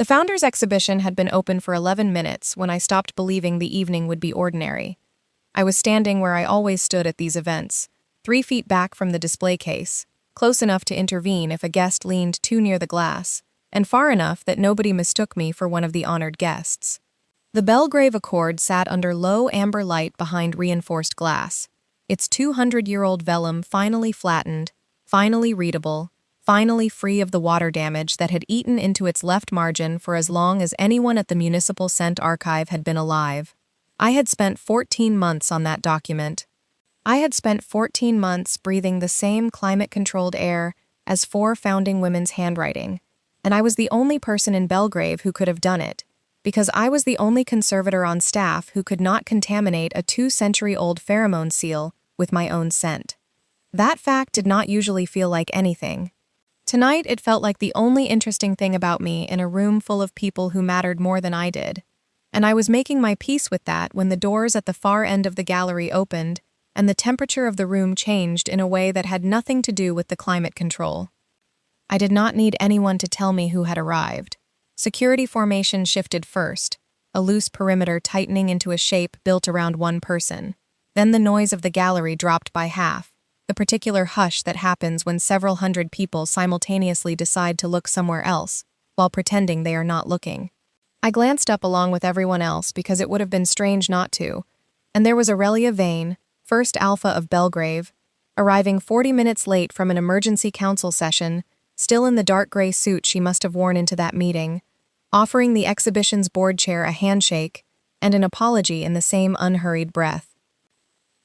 The Founders exhibition had been open for 11 minutes when I stopped believing the evening would be ordinary. I was standing where I always stood at these events, 3 feet back from the display case, close enough to intervene if a guest leaned too near the glass, and far enough that nobody mistook me for one of the honored guests. The Belgrave Accord sat under low amber light behind reinforced glass, its 200-year-old vellum finally flattened, finally readable, finally free of the water damage that had eaten into its left margin for as long as anyone at the Municipal Scent Archive had been alive. I had spent 14 months on that document. I had spent 14 months breathing the same climate-controlled air as 4 founding women's handwriting, and I was the only person in Belgrave who could have done it, because I was the only conservator on staff who could not contaminate a 2-century-old pheromone seal with my own scent. That fact did not usually feel like anything. Tonight, it felt like the only interesting thing about me in a room full of people who mattered more than I did. And I was making my peace with that when the doors at the far end of the gallery opened and the temperature of the room changed in a way that had nothing to do with the climate control. I did not need anyone to tell me who had arrived. Security formation shifted first, a loose perimeter tightening into a shape built around one person. Then the noise of the gallery dropped by half, the particular hush that happens when several hundred people simultaneously decide to look somewhere else, while pretending they are not looking. I glanced up along with everyone else because it would have been strange not to, and there was Aurelia Vane, First Alpha of Belgrave, arriving 40 minutes late from an emergency council session, still in the dark gray suit she must have worn into that meeting, offering the exhibition's board chair a handshake and an apology in the same unhurried breath.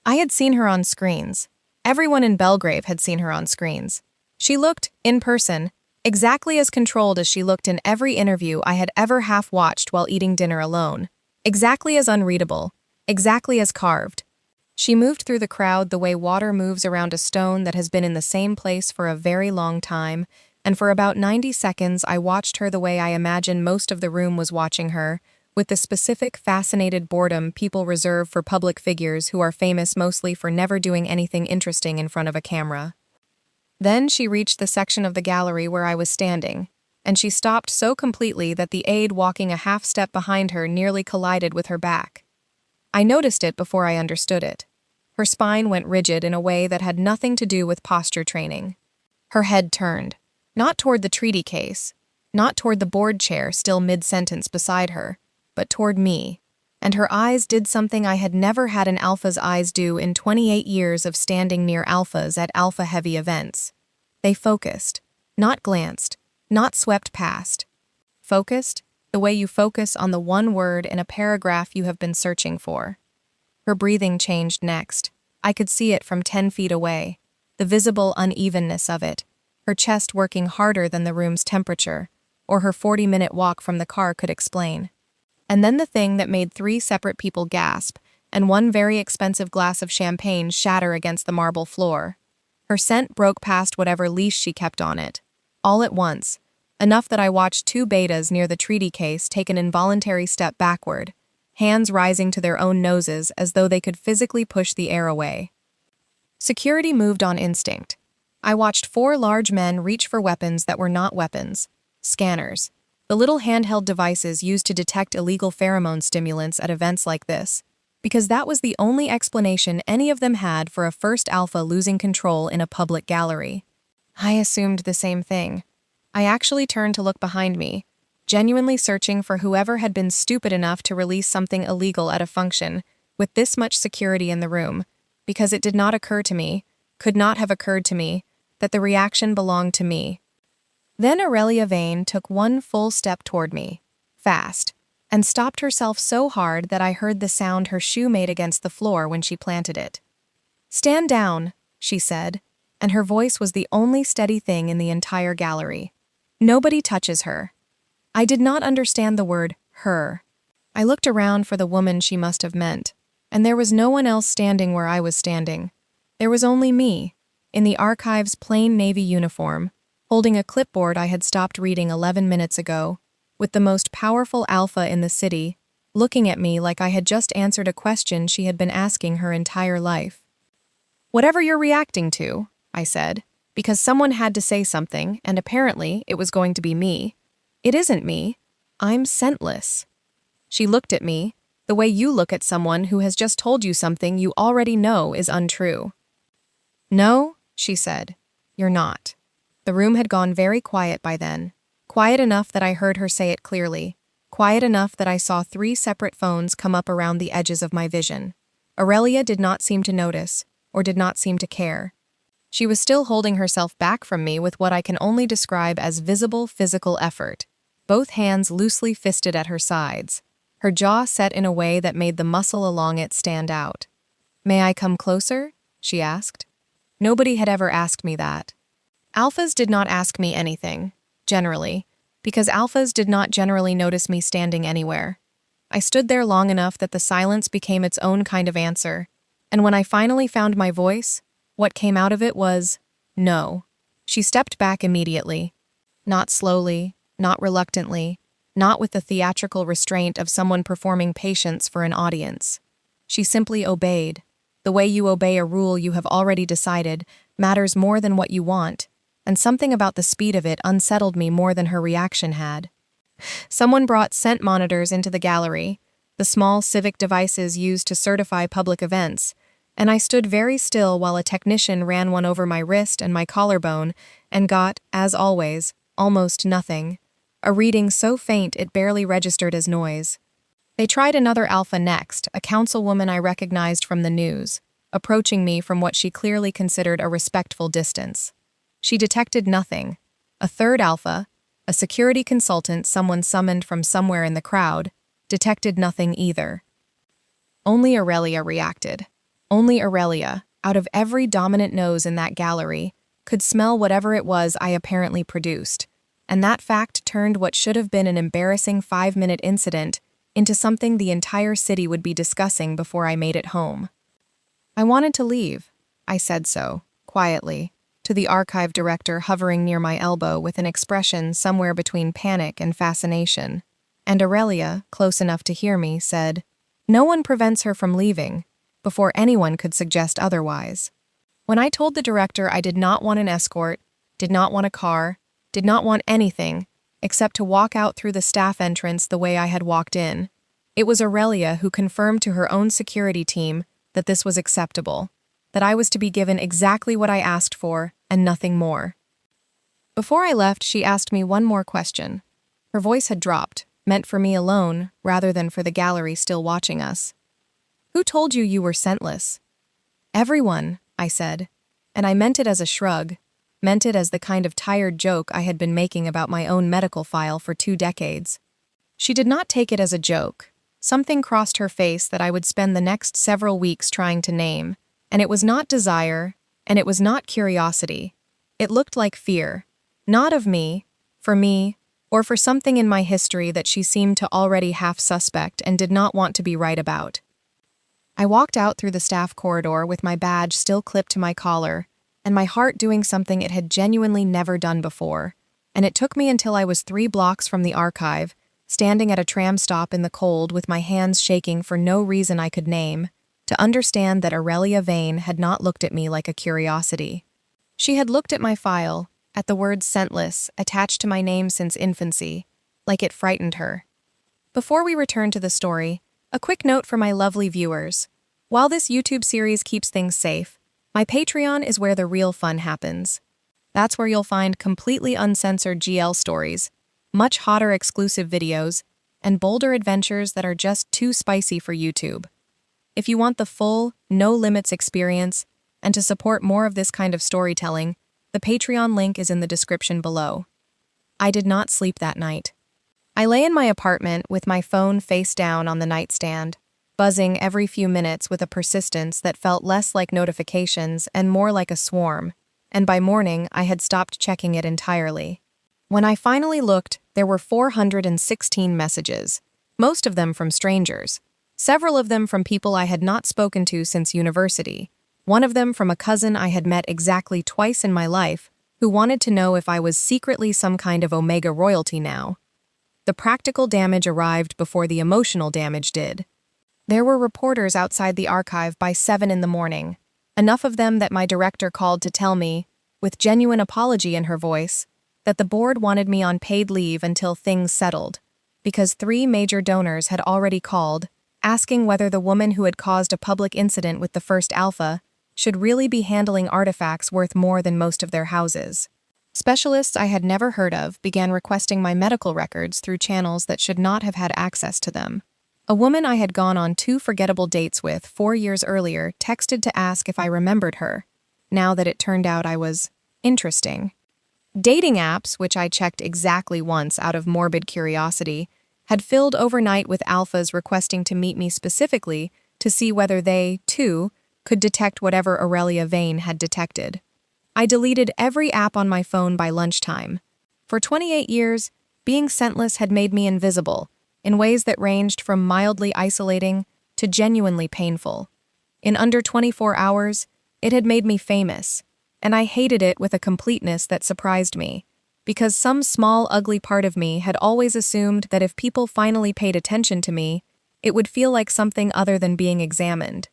I had seen her on screens. Everyone in Belgrave had seen her on screens. She looked, in person, exactly as controlled as she looked in every interview I had ever half-watched while eating dinner alone. Exactly as unreadable. Exactly as carved. She moved through the crowd the way water moves around a stone that has been in the same place for a very long time, and for about 90 seconds I watched her the way I imagine most of the room was watching her, with the specific fascinated boredom people reserve for public figures who are famous mostly for never doing anything interesting in front of a camera. Then she reached the section of the gallery where I was standing, and she stopped so completely that the aide walking a half step behind her nearly collided with her back. I noticed it before I understood it. Her spine went rigid in a way that had nothing to do with posture training. Her head turned, not toward the treaty case, not toward the board chair still mid-sentence beside her, but toward me, and her eyes did something I had never had an alpha's eyes do in 28 years of standing near alphas at alpha-heavy events. They focused, not glanced, not swept past. Focused, the way you focus on the one word in a paragraph you have been searching for. Her breathing changed next. I could see it from 10 feet away, the visible unevenness of it, her chest working harder than the room's temperature, or her 40-minute walk from the car could explain. And then the thing that made 3 separate people gasp, and 1 very expensive glass of champagne shatter against the marble floor. Her scent broke past whatever leash she kept on it. All at once, enough that I watched 2 betas near the treaty case take an involuntary step backward, hands rising to their own noses as though they could physically push the air away. Security moved on instinct. I watched 4 large men reach for weapons that were not weapons, scanners. The little handheld devices used to detect illegal pheromone stimulants at events like this, because that was the only explanation any of them had for a First Alpha losing control in a public gallery. I assumed the same thing. I actually turned to look behind me, genuinely searching for whoever had been stupid enough to release something illegal at a function with this much security in the room, because it did not occur to me, could not have occurred to me, that the reaction belonged to me. Then Aurelia Vane took 1 full step toward me, fast, and stopped herself so hard that I heard the sound her shoe made against the floor when she planted it. "Stand down," she said, and her voice was the only steady thing in the entire gallery. "Nobody touches her." I did not understand the word her. I looked around for the woman she must have meant, and there was no one else standing where I was standing. There was only me, in the archive's plain navy uniform, holding a clipboard I had stopped reading 11 minutes ago, with the most powerful alpha in the city, looking at me like I had just answered a question she had been asking her entire life. "Whatever you're reacting to," I said, because someone had to say something, and apparently it was going to be me. "It isn't me. I'm scentless. She looked at me, the way you look at someone who has just told you something you already know is untrue. No, she said, you're not. The room had gone very quiet by then, quiet enough that I heard her say it clearly, quiet enough that I saw 3 separate phones come up around the edges of my vision. Aurelia did not seem to notice, or did not seem to care. She was still holding herself back from me with what I can only describe as visible physical effort, both hands loosely fisted at her sides, her jaw set in a way that made the muscle along it stand out. May I come closer? She asked. Nobody had ever asked me that. Alphas did not ask me anything, generally, because alphas did not generally notice me standing anywhere. I stood there long enough that the silence became its own kind of answer, and when I finally found my voice, what came out of it was, no. She stepped back immediately. Not slowly, not reluctantly, not with the theatrical restraint of someone performing patience for an audience. She simply obeyed. The way you obey a rule you have already decided matters more than what you want, and something about the speed of it unsettled me more than her reaction had. Someone brought scent monitors into the gallery, the small civic devices used to certify public events, and I stood very still while a technician ran one over my wrist and my collarbone and got, as always, almost nothing, a reading so faint it barely registered as noise. They tried another alpha next, a councilwoman I recognized from the news, approaching me from what she clearly considered a respectful distance. She detected nothing. A third alpha, a security consultant someone summoned from somewhere in the crowd, detected nothing either. Only Aurelia reacted. Only Aurelia, out of every dominant nose in that gallery, could smell whatever it was I apparently produced, and that fact turned what should have been an embarrassing 5-minute incident into something the entire city would be discussing before I made it home. I wanted to leave. I said so, quietly, to the archive director hovering near my elbow with an expression somewhere between panic and fascination. And Aurelia, close enough to hear me, said, "No one prevents her from leaving," before anyone could suggest otherwise. When I told the director I did not want an escort, did not want a car, did not want anything, except to walk out through the staff entrance the way I had walked in, it was Aurelia who confirmed to her own security team that this was acceptable, that I was to be given exactly what I asked for and nothing more. Before I left, she asked me one more question. Her voice had dropped, meant for me alone rather than for the gallery still watching us. "Who told you you were scentless?" "Everyone," I said, and I meant it as a shrug, meant it as the kind of tired joke I had been making about my own medical file for 2 decades. She did not take it as a joke. Something crossed her face that I would spend the next several weeks trying to name, and it was not desire, and it was not curiosity. It looked like fear, not of me, for me, or for something in my history that she seemed to already half suspect and did not want to be right about. I walked out through the staff corridor with my badge still clipped to my collar, and my heart doing something it had genuinely never done before, and it took me until I was 3 blocks from the archive, standing at a tram stop in the cold with my hands shaking for no reason I could name, to understand that Aurelia Vane had not looked at me like a curiosity. She had looked at my file, at the word Scentless attached to my name since infancy, like it frightened her. Before we return to the story, a quick note for my lovely viewers. While this YouTube series keeps things safe, my Patreon is where the real fun happens. That's where you'll find completely uncensored GL stories, much hotter exclusive videos, and bolder adventures that are just too spicy for YouTube. If you want the full, no-limits experience, and to support more of this kind of storytelling, the Patreon link is in the description below. I did not sleep that night. I lay in my apartment with my phone face down on the nightstand, buzzing every few minutes with a persistence that felt less like notifications and more like a swarm, and by morning I had stopped checking it entirely. When I finally looked, there were 416 messages, most of them from strangers, several of them from people I had not spoken to since university, one of them from a cousin I had met exactly twice in my life, who wanted to know if I was secretly some kind of Omega royalty now. The practical damage arrived before the emotional damage did. There were reporters outside the archive by 7 in the morning, enough of them that my director called to tell me, with genuine apology in her voice, that the board wanted me on paid leave until things settled. because 3 major donors had already called, asking whether the woman who had caused a public incident with the First Alpha should really be handling artifacts worth more than most of their houses. Specialists I had never heard of began requesting my medical records through channels that should not have had access to them. A woman I had gone on 2 forgettable dates with 4 years earlier texted to ask if I remembered her, now that it turned out I was interesting. Dating apps, which I checked exactly once out of morbid curiosity, had filled overnight with alphas requesting to meet me specifically to see whether they, too, could detect whatever Aurelia Vane had detected. I deleted every app on my phone by lunchtime. For 28 years, being scentless had made me invisible, in ways that ranged from mildly isolating to genuinely painful. In under 24 hours, it had made me famous, and I hated it with a completeness that surprised me, because some small, ugly part of me had always assumed that if people finally paid attention to me, it would feel like something other than being examined.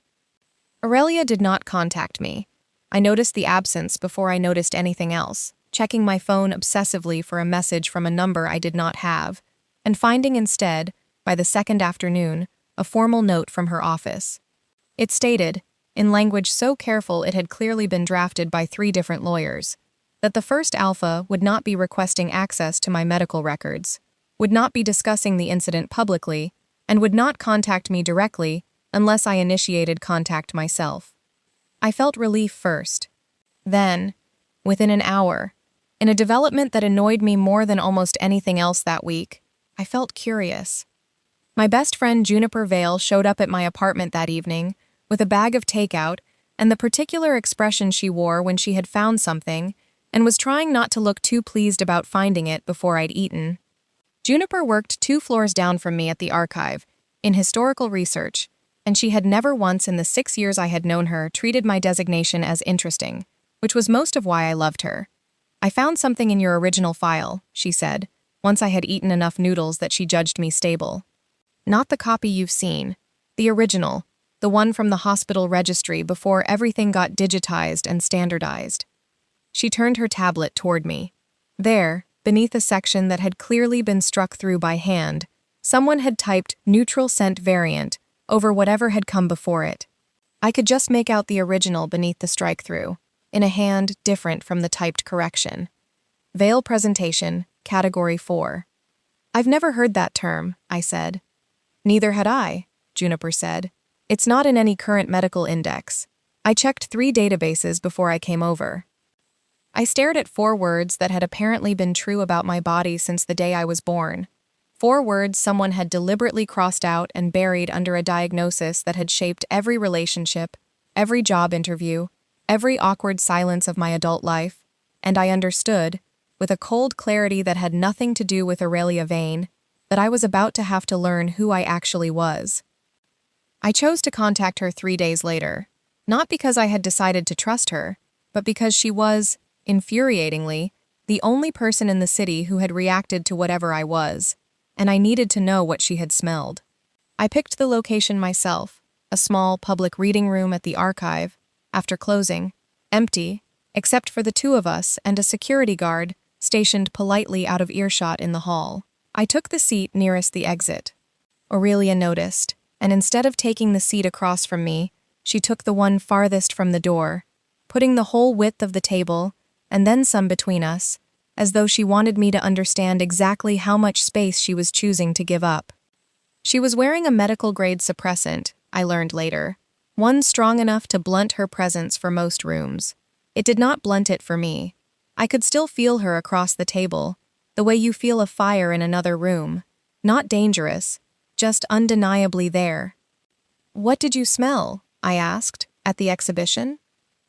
Aurelia did not contact me. I noticed the absence before I noticed anything else, checking my phone obsessively for a message from a number I did not have, and finding instead, by the second afternoon, a formal note from her office. It stated, in language so careful it had clearly been drafted by 3 different lawyers, that the First Alpha would not be requesting access to my medical records, would not be discussing the incident publicly, and would not contact me directly unless I initiated contact myself. I felt relief first. Then, within an hour, in a development that annoyed me more than almost anything else that week, I felt curious. My best friend Juniper Vale showed up at my apartment that evening with a bag of takeout and the particular expression she wore when she had found something and was trying not to look too pleased about finding it before I'd eaten. Juniper worked 2 floors down from me at the archive, in historical research, and she had never once in the 6 years I had known her treated my designation as interesting, which was most of why I loved her. "I found something in your original file," she said, once I had eaten enough noodles that she judged me stable. "Not the copy you've seen. The original, the one from the hospital registry before everything got digitized and standardized." She turned her tablet toward me. There, beneath a section that had clearly been struck through by hand, someone had typed neutral scent variant over whatever had come before it. I could just make out the original beneath the strike-through, in a hand different from the typed correction. Veil presentation, Category 4. "I've never heard that term," I said. "Neither had I," Juniper said. "It's not in any current medical index. I checked 3 databases before I came over." I stared at 4 words that had apparently been true about my body since the day I was born. 4 words someone had deliberately crossed out and buried under a diagnosis that had shaped every relationship, every job interview, every awkward silence of my adult life, and I understood, with a cold clarity that had nothing to do with Aurelia Vane, that I was about to have to learn who I actually was. I chose to contact her 3 days later, not because I had decided to trust her, but because she was, infuriatingly, the only person in the city who had reacted to whatever I was, and I needed to know what she had smelled. I picked the location myself, a small public reading room at the archive, after closing, empty, except for the 2 of us and a security guard stationed politely out of earshot in the hall. I took the seat nearest the exit. Aurelia noticed, and instead of taking the seat across from me, she took the one farthest from the door, putting the whole width of the table, and then some between us, as though she wanted me to understand exactly how much space she was choosing to give up. She was wearing a medical-grade suppressant, I learned later, one strong enough to blunt her presence for most rooms. It did not blunt it for me. I could still feel her across the table, the way you feel a fire in another room. Not dangerous, just undeniably there. "What did you smell?" I asked, at the exhibition.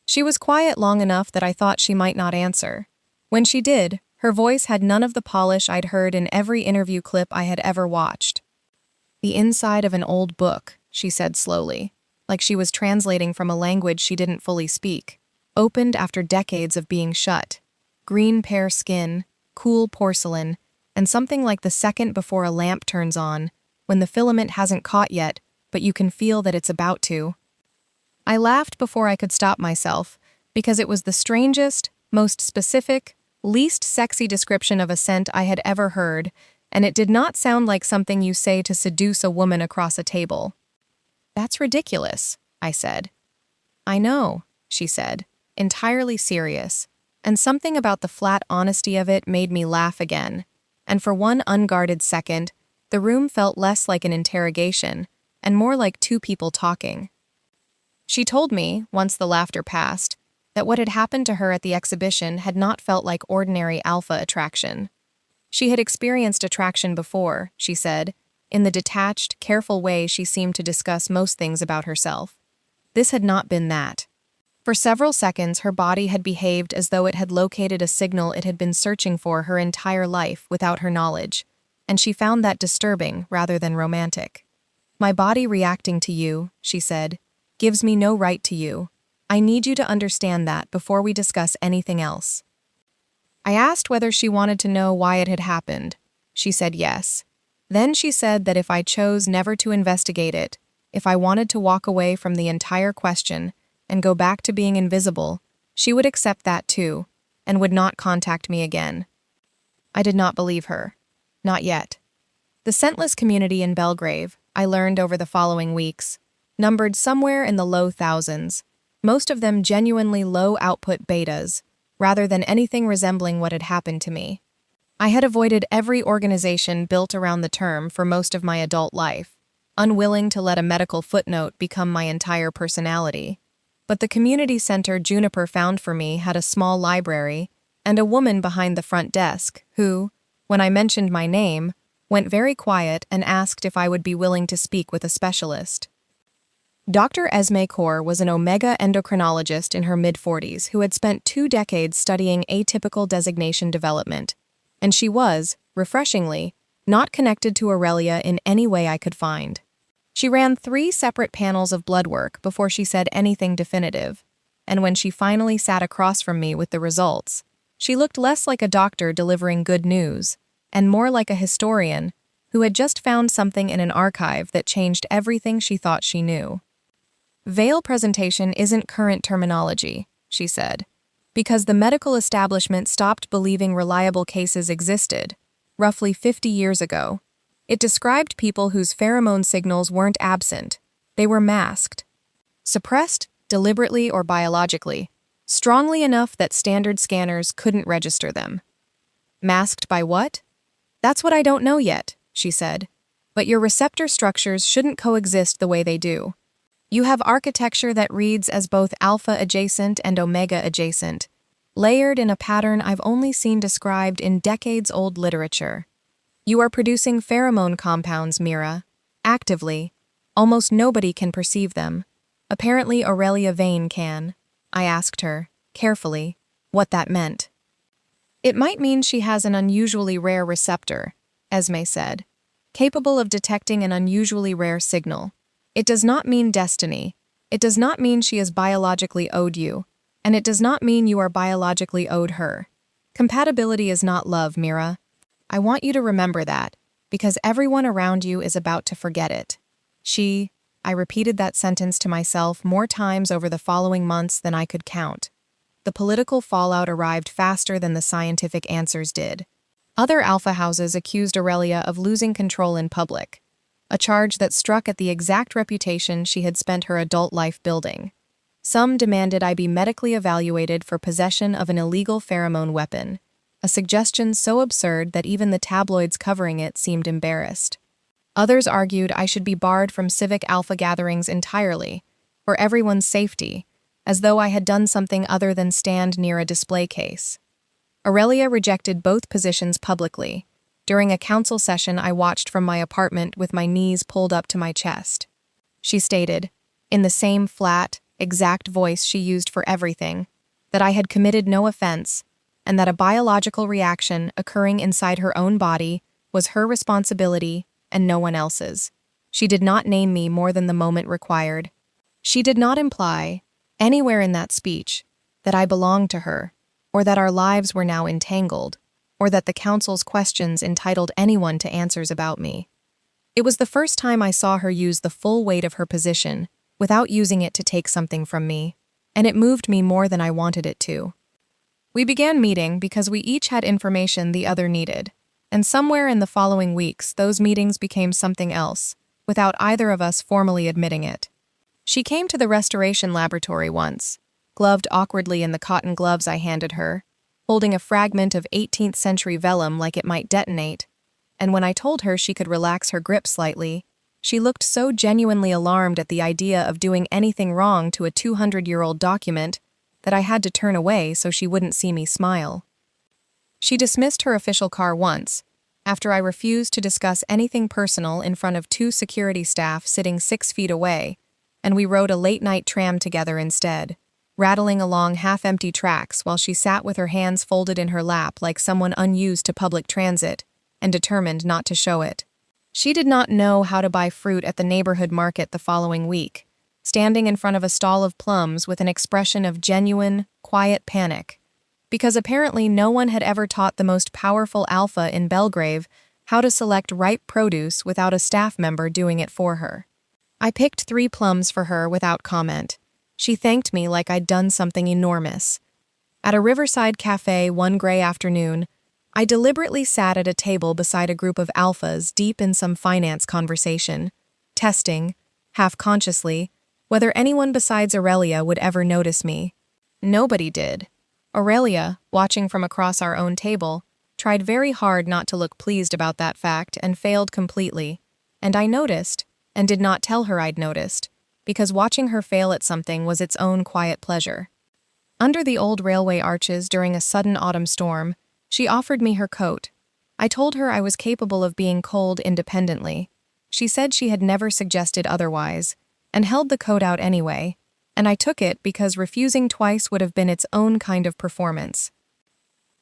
She was quiet long enough that I thought she might not answer. When she did, her voice had none of the polish I'd heard in every interview clip I had ever watched. "The inside of an old book," she said slowly, like she was translating from a language she didn't fully speak, "opened after decades of being shut. Green pear skin, cool porcelain, and something like the second before a lamp turns on, when the filament hasn't caught yet, but you can feel that it's about to." I laughed before I could stop myself, because it was the strangest, most specific, least sexy description of a scent I had ever heard, and it did not sound like something you say to seduce a woman across a table. That's ridiculous, I said. I know, she said, entirely serious, and something about the flat honesty of it made me laugh again, and for one unguarded second, the room felt less like an interrogation and more like two people talking. She told me, once the laughter passed, that what had happened to her at the exhibition had not felt like ordinary alpha attraction. She had experienced attraction before, she said, in the detached, careful way she seemed to discuss most things about herself. This had not been that. For several seconds, her body had behaved as though it had located a signal it had been searching for her entire life without her knowledge, and she found that disturbing rather than romantic. My body reacting to you, she said, gives me no right to you. I need you to understand that before we discuss anything else. I asked whether she wanted to know why it had happened. She said yes. Then she said that if I chose never to investigate it, if I wanted to walk away from the entire question and go back to being invisible, she would accept that too, and would not contact me again. I did not believe her. Not yet. The Scentless community in Belgrave, I learned over the following weeks, numbered somewhere in the low thousands, most of them genuinely low-output betas, rather than anything resembling what had happened to me. I had avoided every organization built around the term for most of my adult life, unwilling to let a medical footnote become my entire personality. But the community center Juniper found for me had a small library and a woman behind the front desk who, when I mentioned my name, went very quiet and asked if I would be willing to speak with a specialist. Dr. Esme Kaur was an omega endocrinologist in her mid-40s who had spent 2 decades studying atypical designation development, and she was, refreshingly, not connected to Aurelia in any way I could find. She ran 3 separate panels of blood work before she said anything definitive, and when she finally sat across from me with the results, she looked less like a doctor delivering good news, and more like a historian who had just found something in an archive that changed everything she thought she knew. Veil presentation isn't current terminology, she said, because the medical establishment stopped believing reliable cases existed, roughly 50 years ago. It described people whose pheromone signals weren't absent, they were masked. Suppressed, deliberately or biologically, strongly enough that standard scanners couldn't register them. Masked by what? That's what I don't know yet, she said, but your receptor structures shouldn't coexist the way they do. You have architecture that reads as both alpha-adjacent and omega-adjacent, layered in a pattern I've only seen described in decades-old literature. You are producing pheromone compounds, Mira, actively. Almost nobody can perceive them. Apparently Aurelia Vane can. I asked her, carefully, what that meant. It might mean she has an unusually rare receptor, Esme said, capable of detecting an unusually rare signal. It does not mean destiny. It does not mean she is biologically owed you, and it does not mean you are biologically owed her. Compatibility is not love, Mira. I want you to remember that, because everyone around you is about to forget it. I repeated that sentence to myself more times over the following months than I could count. The political fallout arrived faster than the scientific answers did. Other alpha houses accused Aurelia of losing control in public, a charge that struck at the exact reputation she had spent her adult life building. Some demanded I be medically evaluated for possession of an illegal pheromone weapon, a suggestion so absurd that even the tabloids covering it seemed embarrassed. Others argued I should be barred from civic alpha gatherings entirely, for everyone's safety, as though I had done something other than stand near a display case. Aurelia rejected both positions publicly. During a council session I watched from my apartment with my knees pulled up to my chest. She stated, in the same flat, exact voice she used for everything, that I had committed no offense, and that a biological reaction occurring inside her own body was her responsibility and no one else's. She did not name me more than the moment required. She did not imply, anywhere in that speech, that I belonged to her, or that our lives were now entangled, or that the council's questions entitled anyone to answers about me. It was the first time I saw her use the full weight of her position without using it to take something from me, and it moved me more than I wanted it to. We began meeting because we each had information the other needed, And somewhere in the following weeks, those meetings became something else, without either of us formally admitting it. She came to the restoration laboratory once, gloved awkwardly in the cotton gloves I handed her, holding a fragment of 18th century vellum like it might detonate, and when I told her she could relax her grip slightly, she looked so genuinely alarmed at the idea of doing anything wrong to a 200-year-old document that I had to turn away so she wouldn't see me smile. She dismissed her official car once, after I refused to discuss anything personal in front of 2 security staff sitting 6 feet away, and we rode a late-night tram together instead, rattling along half-empty tracks while she sat with her hands folded in her lap like someone unused to public transit and determined not to show it. She did not know how to buy fruit at the neighborhood market the following week, standing in front of a stall of plums with an expression of genuine, quiet panic, because apparently no one had ever taught the most powerful alpha in Belgrave how to select ripe produce without a staff member doing it for her. I picked 3 plums for her without comment. She thanked me like I'd done something enormous. At a riverside cafe one gray afternoon, I deliberately sat at a table beside a group of alphas deep in some finance conversation, testing, half-consciously, whether anyone besides Aurelia would ever notice me. Nobody did. Aurelia, watching from across our own table, tried very hard not to look pleased about that fact and failed completely, and I noticed, and did not tell her I'd noticed, because watching her fail at something was its own quiet pleasure. Under the old railway arches during a sudden autumn storm, she offered me her coat. I told her I was capable of being cold independently. She said she had never suggested otherwise, and held the coat out anyway, and I took it because refusing twice would have been its own kind of performance.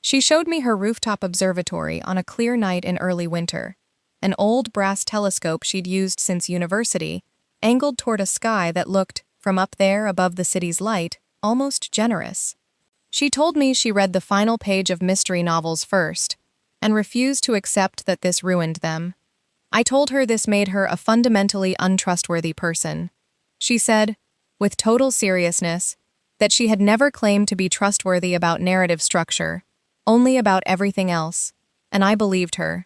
She showed me her rooftop observatory on a clear night in early winter, an old brass telescope she'd used since university, angled toward a sky that looked, from up there above the city's light, almost generous. She told me she read the final page of mystery novels first, and refused to accept that this ruined them. I told her this made her a fundamentally untrustworthy person. She said, with total seriousness, that she had never claimed to be trustworthy about narrative structure, only about everything else, and I believed her.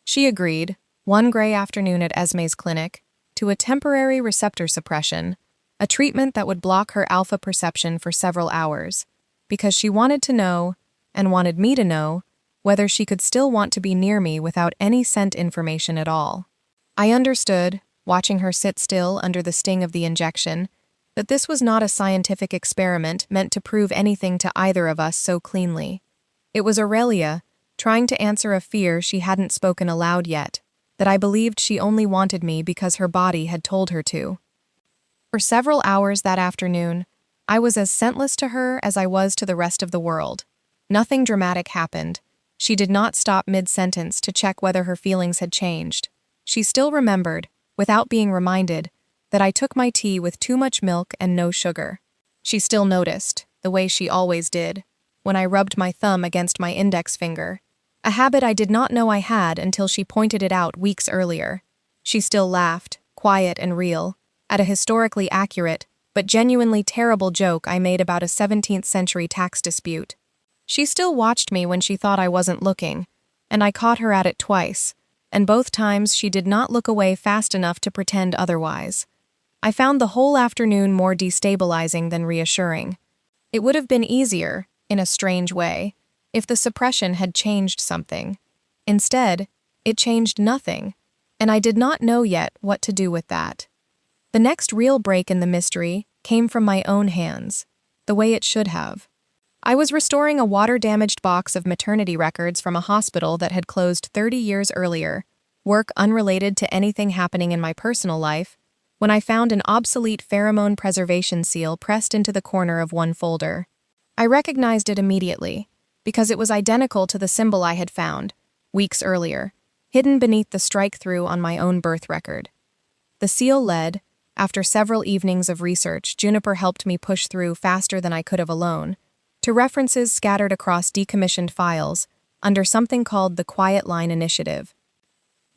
She agreed, one gray afternoon at Esme's clinic, to a temporary receptor suppression, a treatment that would block her alpha perception for several hours, because she wanted to know, and wanted me to know, whether she could still want to be near me without any scent information at all. I understood, watching her sit still under the sting of the injection, that this was not a scientific experiment meant to prove anything to either of us so cleanly. It was Aurelia, trying to answer a fear she hadn't spoken aloud yet, that I believed she only wanted me because her body had told her to. For several hours that afternoon, I was as scentless to her as I was to the rest of the world. Nothing dramatic happened. She did not stop mid-sentence to check whether her feelings had changed. She still remembered, without being reminded, that I took my tea with too much milk and no sugar. She still noticed, the way she always did, when I rubbed my thumb against my index finger, a habit I did not know I had until she pointed it out weeks earlier. She still laughed, quiet and real, at a historically accurate, but genuinely terrible joke I made about a 17th century tax dispute. She still watched me when she thought I wasn't looking, and I caught her at it twice, and both times she did not look away fast enough to pretend otherwise. I found the whole afternoon more destabilizing than reassuring. It would have been easier, in a strange way, if the suppression had changed something. Instead, it changed nothing, and I did not know yet what to do with that. The next real break in the mystery came from my own hands, the way it should have. I was restoring a water-damaged box of maternity records from a hospital that had closed 30 years earlier, work unrelated to anything happening in my personal life, when I found an obsolete pheromone preservation seal pressed into the corner of one folder. I recognized it immediately, because it was identical to the symbol I had found, weeks earlier, hidden beneath the strike-through on my own birth record. The seal led, after several evenings of research Juniper helped me push through faster than I could have alone, to references scattered across decommissioned files under something called the Quiet Line Initiative.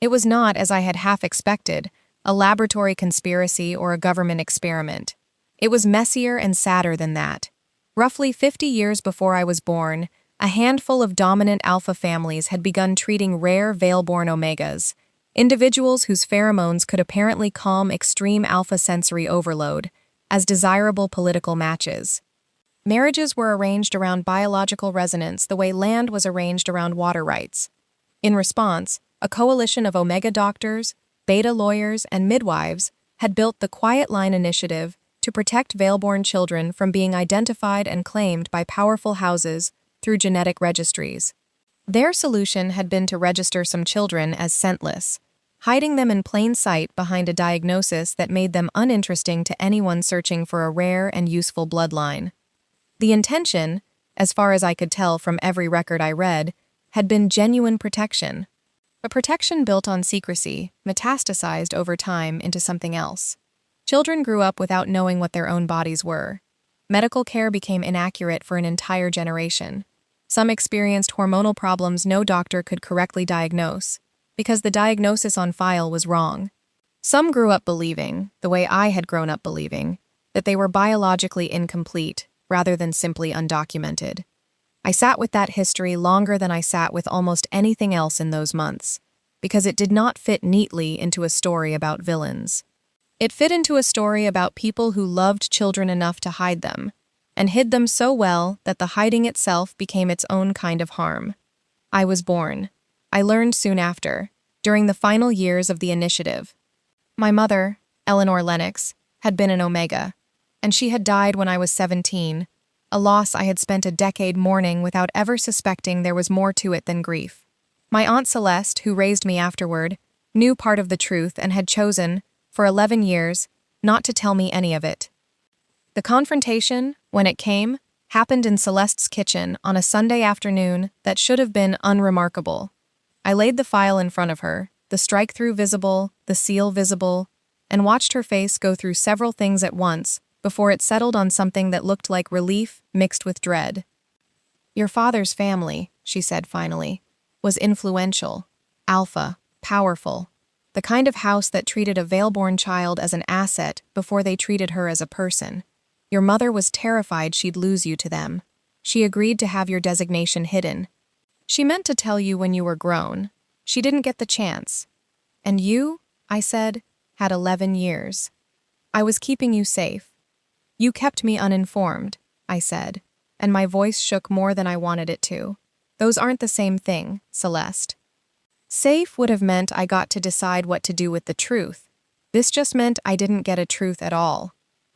It was not, as I had half expected, a laboratory conspiracy or a government experiment. It was messier and sadder than that. Roughly 50 years before I was born, A handful of dominant alpha families had begun treating rare veil-born omegas, individuals whose pheromones could apparently calm extreme alpha sensory overload, as desirable political matches. Marriages were arranged around biological resonance the way land was arranged around water rights. In response, a coalition of omega doctors, beta lawyers, and midwives had built the Quiet Line Initiative to protect veil-born children from being identified and claimed by powerful houses through genetic registries. Their solution had been to register some children as scentless, hiding them in plain sight behind a diagnosis that made them uninteresting to anyone searching for a rare and useful bloodline. The intention, as far as I could tell from every record I read, had been genuine protection. But protection built on secrecy metastasized over time into something else. Children grew up without knowing what their own bodies were. Medical care became inaccurate for an entire generation. Some experienced hormonal problems no doctor could correctly diagnose, because the diagnosis on file was wrong. Some grew up believing, the way I had grown up believing, that they were biologically incomplete rather than simply undocumented. I sat with that history longer than I sat with almost anything else in those months, because it did not fit neatly into a story about villains. It fit into a story about people who loved children enough to hide them, and hid them so well that the hiding itself became its own kind of harm. I was born. I learned soon after, during the final years of the initiative. My mother, Eleanor Lennox, had been an omega, and she had died when I was 17, a loss I had spent a decade mourning without ever suspecting there was more to it than grief. My Aunt Celeste, who raised me afterward, knew part of the truth and had chosen, for 11 years, not to tell me any of it. The confrontation, when it came, happened in Celeste's kitchen on a Sunday afternoon that should have been unremarkable. I laid the file in front of her, the strike-through visible, the seal visible, and watched her face go through several things at once before it settled on something that looked like relief mixed with dread. "Your father's family," she said finally, "was influential, alpha, powerful, the kind of house that treated a veil-born child as an asset before they treated her as a person. Your mother was terrified she'd lose you to them. She agreed to have your designation hidden. She meant to tell you when you were grown. She didn't get the chance. And you," I said, "had 11 years. I was keeping you safe. You kept me uninformed," I said, and my voice shook more than I wanted it to. "Those aren't the same thing, Celeste. Safe would have meant I got to decide what to do with the truth. This just meant I didn't get a truth at all."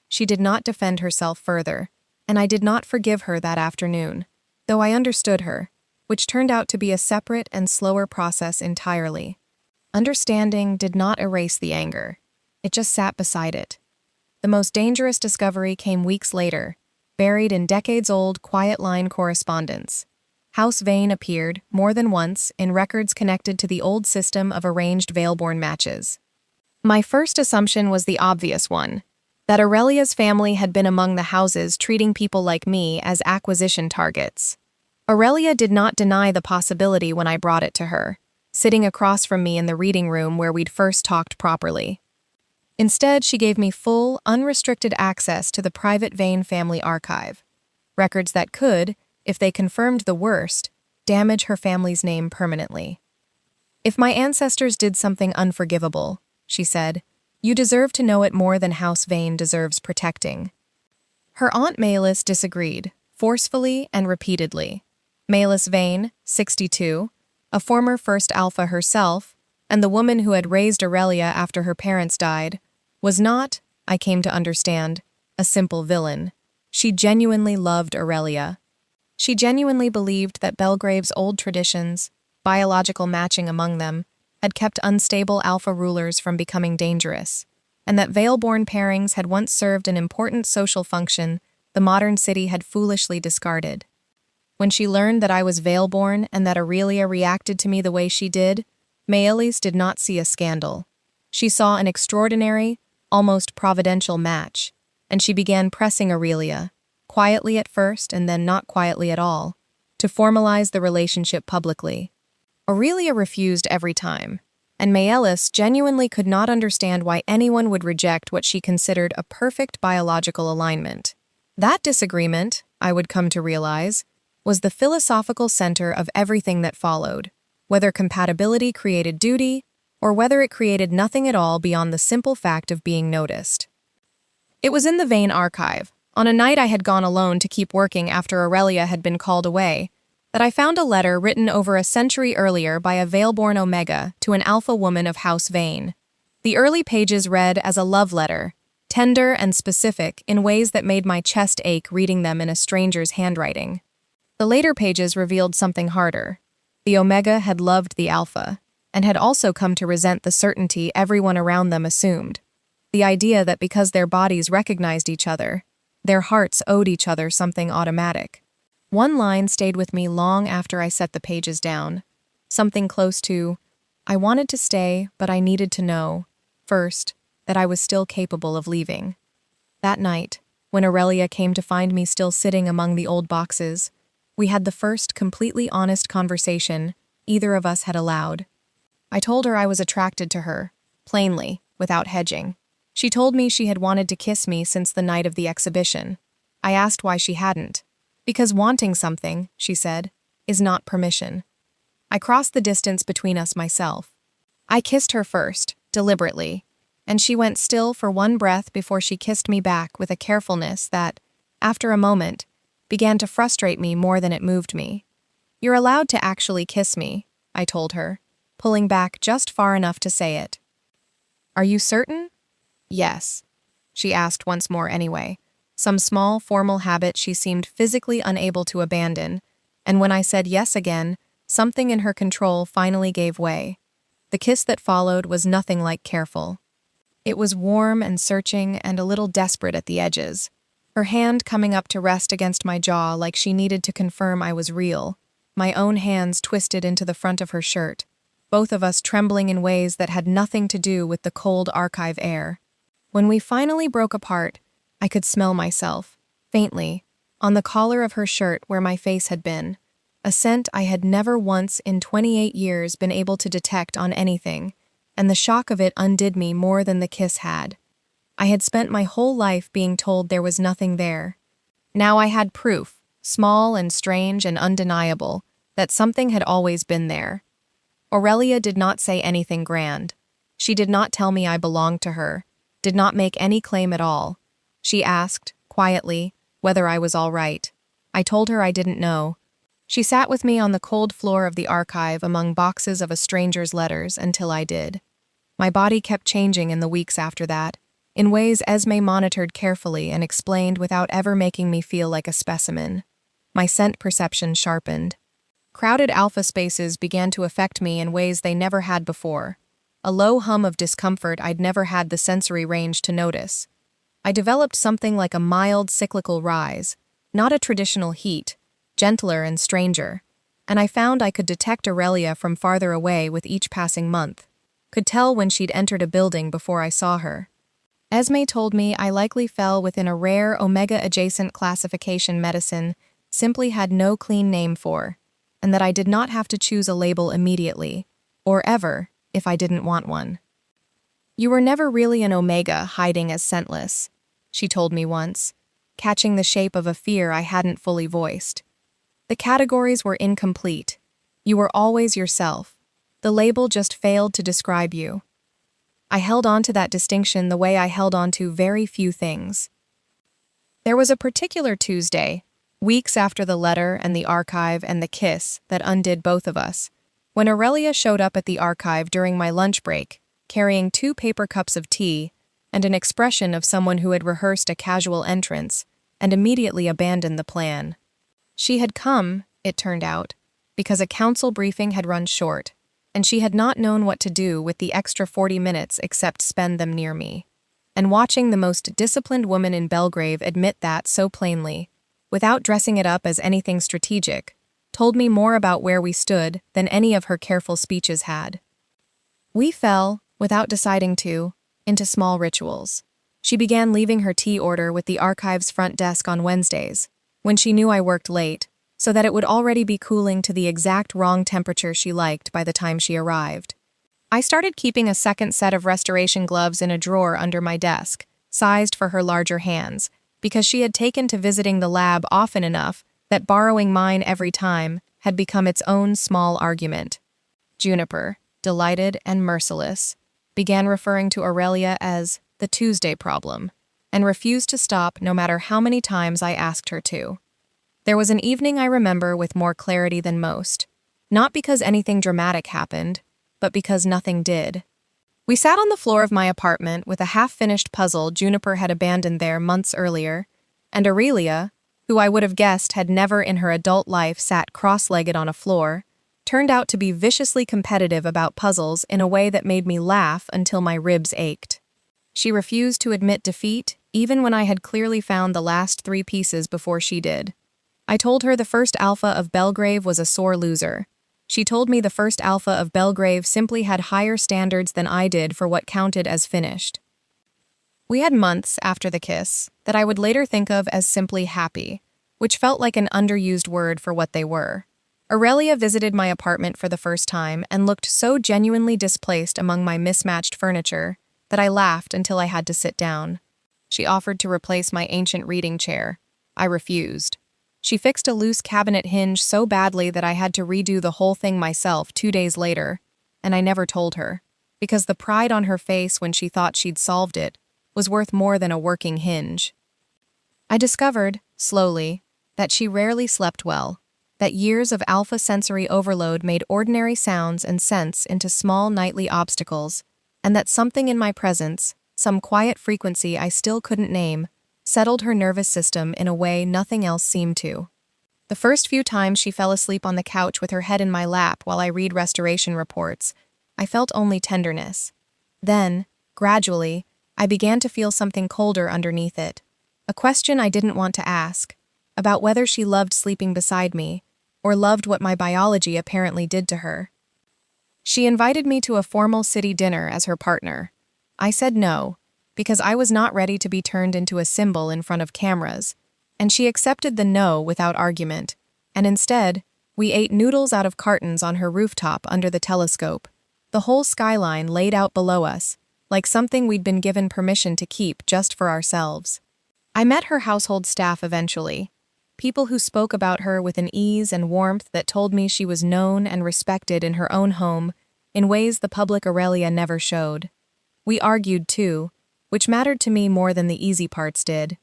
She did not defend herself further, and I did not forgive her that afternoon, though I understood her, which turned out to be a separate and slower process entirely. Understanding did not erase the anger. It just sat beside it. The most dangerous discovery came weeks later, buried in decades-old Quiet Line correspondence. House Vane appeared, more than once, in records connected to the old system of arranged veil-born matches. My first assumption was the obvious one, that Aurelia's family had been among the houses treating people like me as acquisition targets. Aurelia did not deny the possibility when I brought it to her, sitting across from me in the reading room where we'd first talked properly. Instead, she gave me full, unrestricted access to the private Vane family archive, records that could, if they confirmed the worst, damage her family's name permanently. "If my ancestors did something unforgivable," she said, "you deserve to know it more than House Vane deserves protecting." Her Aunt Maëlys disagreed, forcefully and repeatedly. Maëlys Vane, 62, a former First Alpha herself, and the woman who had raised Aurelia after her parents died, was not, I came to understand, a simple villain. She genuinely loved Aurelia. She genuinely believed that Belgrave's old traditions, biological matching among them, had kept unstable alpha rulers from becoming dangerous, and that veil-born pairings had once served an important social function the modern city had foolishly discarded. When she learned that I was veil-born and that Aurelia reacted to me the way she did, Maëlys did not see a scandal. She saw an extraordinary, almost providential match, and she began pressing Aurelia, quietly at first and then not quietly at all, to formalize the relationship publicly. Aurelia refused every time, and Maëlys genuinely could not understand why anyone would reject what she considered a perfect biological alignment. That disagreement, I would come to realize, was the philosophical center of everything that followed, whether compatibility created duty, or whether it created nothing at all beyond the simple fact of being noticed. It was in the Vane archive, on a night I had gone alone to keep working after Aurelia had been called away, that I found a letter written over a century earlier by a Vale-born Omega to an alpha woman of House Vane. The early pages read as a love letter, tender and specific in ways that made my chest ache reading them in a stranger's handwriting. The later pages revealed something harder. The Omega had loved the Alpha, and had also come to resent the certainty everyone around them assumed. The idea that because their bodies recognized each other, their hearts owed each other something automatic. One line stayed with me long after I set the pages down. Something close to, I wanted to stay, but I needed to know, first, that I was still capable of leaving. That night, when Aurelia came to find me still sitting among the old boxes, we had the first completely honest conversation either of us had allowed. I told her I was attracted to her, plainly, without hedging. She told me she had wanted to kiss me since the night of the exhibition. I asked why she hadn't. Because wanting something, she said, is not permission. I crossed the distance between us myself. I kissed her first, deliberately, and she went still for one breath before she kissed me back with a carefulness that, after a moment, began to frustrate me more than it moved me. You're allowed to actually kiss me, I told her, pulling back just far enough to say it. Are you certain? Yes, she asked once more anyway, some small formal habit she seemed physically unable to abandon, and when I said yes again, something in her control finally gave way. The kiss that followed was nothing like careful. It was warm and searching and a little desperate at the edges, her hand coming up to rest against my jaw like she needed to confirm I was real, my own hands twisted into the front of her shirt, both of us trembling in ways that had nothing to do with the cold archive air. When we finally broke apart, I could smell myself, faintly, on the collar of her shirt where my face had been, a scent I had never once in 28 years been able to detect on anything, and the shock of it undid me more than the kiss had. I had spent my whole life being told there was nothing there. Now I had proof, small and strange and undeniable, that something had always been there. Aurelia did not say anything grand. She did not tell me I belonged to her, did not make any claim at all. She asked, quietly, whether I was all right. I told her I didn't know. She sat with me on the cold floor of the archive among boxes of a stranger's letters until I did. My body kept changing in the weeks after that, in ways Esme monitored carefully and explained without ever making me feel like a specimen. My scent perception sharpened. Crowded alpha spaces began to affect me in ways they never had before. A low hum of discomfort I'd never had the sensory range to notice. I developed something like a mild cyclical rise, not a traditional heat, gentler and stranger, and I found I could detect Aurelia from farther away with each passing month, could tell when she'd entered a building before I saw her. Esme told me I likely fell within a rare Omega-adjacent classification medicine simply had no clean name for, and that I did not have to choose a label immediately, or ever, if I didn't want one. You were never really an Omega hiding as Scentless, she told me once, catching the shape of a fear I hadn't fully voiced. The categories were incomplete. You were always yourself. The label just failed to describe you. I held on to that distinction the way I held on to very few things. There was a particular Tuesday, weeks after the letter and the archive and the kiss that undid both of us, when Aurelia showed up at the archive during my lunch break, carrying 2 paper cups of tea and an expression of someone who had rehearsed a casual entrance and immediately abandoned the plan. She had come, it turned out, because a council briefing had run short, and she had not known what to do with the extra 40 minutes except spend them near me. And watching the most disciplined woman in Belgrave admit that so plainly, without dressing it up as anything strategic, told me more about where we stood than any of her careful speeches had. We fell, without deciding to, into small rituals. She began leaving her tea order with the archive's front desk on Wednesdays, when she knew I worked late, so that it would already be cooling to the exact wrong temperature she liked by the time she arrived. I started keeping a second set of restoration gloves in a drawer under my desk, sized for her larger hands, because she had taken to visiting the lab often enough that borrowing mine every time had become its own small argument. Juniper, delighted and merciless, began referring to Aurelia as the Tuesday problem, and refused to stop no matter how many times I asked her to. There was an evening I remember with more clarity than most, not because anything dramatic happened, but because nothing did. We sat on the floor of my apartment with a half-finished puzzle Juniper had abandoned there months earlier, and Aurelia, who I would have guessed had never in her adult life sat cross-legged on a floor, turned out to be viciously competitive about puzzles in a way that made me laugh until my ribs ached. She refused to admit defeat, even when I had clearly found the last 3 pieces before she did. I told her the First Alpha of Belgrave was a sore loser. She told me the First Alpha of Belgrave simply had higher standards than I did for what counted as finished. We had months after the kiss that I would later think of as simply happy, which felt like an underused word for what they were. Aurelia visited my apartment for the first time and looked so genuinely displaced among my mismatched furniture that I laughed until I had to sit down. She offered to replace my ancient reading chair. I refused. She fixed a loose cabinet hinge so badly that I had to redo the whole thing myself 2 days later, and I never told her, because the pride on her face when she thought she'd solved it was worth more than a working hinge. I discovered, slowly, that she rarely slept well, that years of alpha sensory overload made ordinary sounds and scents into small nightly obstacles, and that something in my presence, some quiet frequency I still couldn't name, settled her nervous system in a way nothing else seemed to. The first few times she fell asleep on the couch with her head in my lap while I read restoration reports, I felt only tenderness. Then, gradually, I began to feel something colder underneath it, a question I didn't want to ask, about whether she loved sleeping beside me, or loved what my biology apparently did to her. She invited me to a formal city dinner as her partner. I said no, because I was not ready to be turned into a symbol in front of cameras, and she accepted the no without argument, and instead, we ate noodles out of cartons on her rooftop under the telescope, the whole skyline laid out below us, like something we'd been given permission to keep just for ourselves. I met her household staff eventually, people who spoke about her with an ease and warmth that told me she was known and respected in her own home in ways the public Aurelia never showed. We argued, too, which mattered to me more than the easy parts did.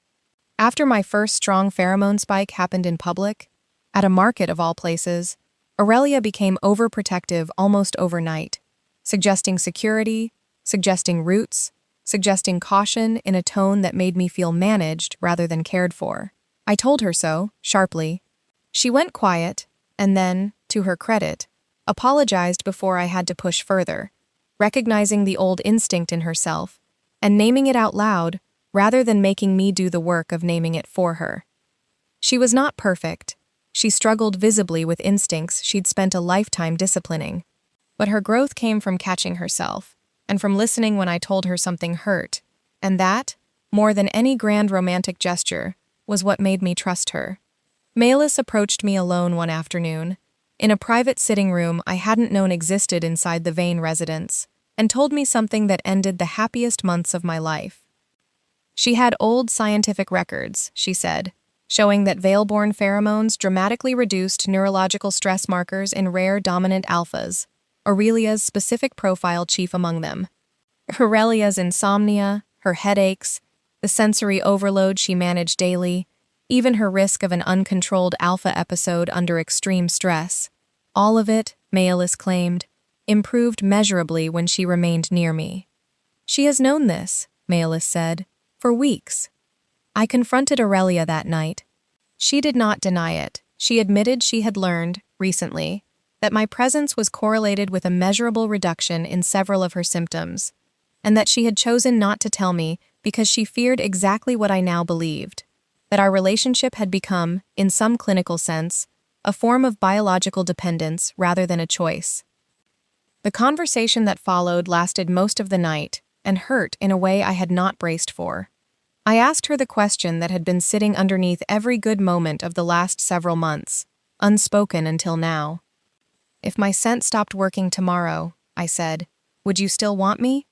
After my first strong pheromone spike happened in public, at a market of all places, Aurelia became overprotective almost overnight, suggesting security, suggesting roots, suggesting caution in a tone that made me feel managed rather than cared for. I told her so, sharply. She went quiet, and then, to her credit, apologized before I had to push further, recognizing the old instinct in herself, and naming it out loud rather than making me do the work of naming it for her. She was not perfect. She struggled visibly with instincts she'd spent a lifetime disciplining. But her growth came from catching herself, and from listening when I told her something hurt, and that, more than any grand romantic gesture, was what made me trust her. Malus approached me alone one afternoon, in a private sitting room I hadn't known existed inside the Vane residence, and told me something that ended the happiest months of my life. She had old scientific records, she said, showing that Vale-borne pheromones dramatically reduced neurological stress markers in rare dominant alphas, Aurelia's specific profile chief among them. Aurelia's insomnia, her headaches, the sensory overload she managed daily, even her risk of an uncontrolled alpha episode under extreme stress, all of it, Malus claimed, improved measurably when she remained near me. She has known this, Malus said, for weeks. I confronted Aurelia that night. She did not deny it. She admitted she had learned, recently, that my presence was correlated with a measurable reduction in several of her symptoms, and that she had chosen not to tell me because she feared exactly what I now believed, that our relationship had become, in some clinical sense, a form of biological dependence rather than a choice. The conversation that followed lasted most of the night and hurt in a way I had not braced for. I asked her the question that had been sitting underneath every good moment of the last several months, unspoken until now. If my scent stopped working tomorrow, I said, would you still want me?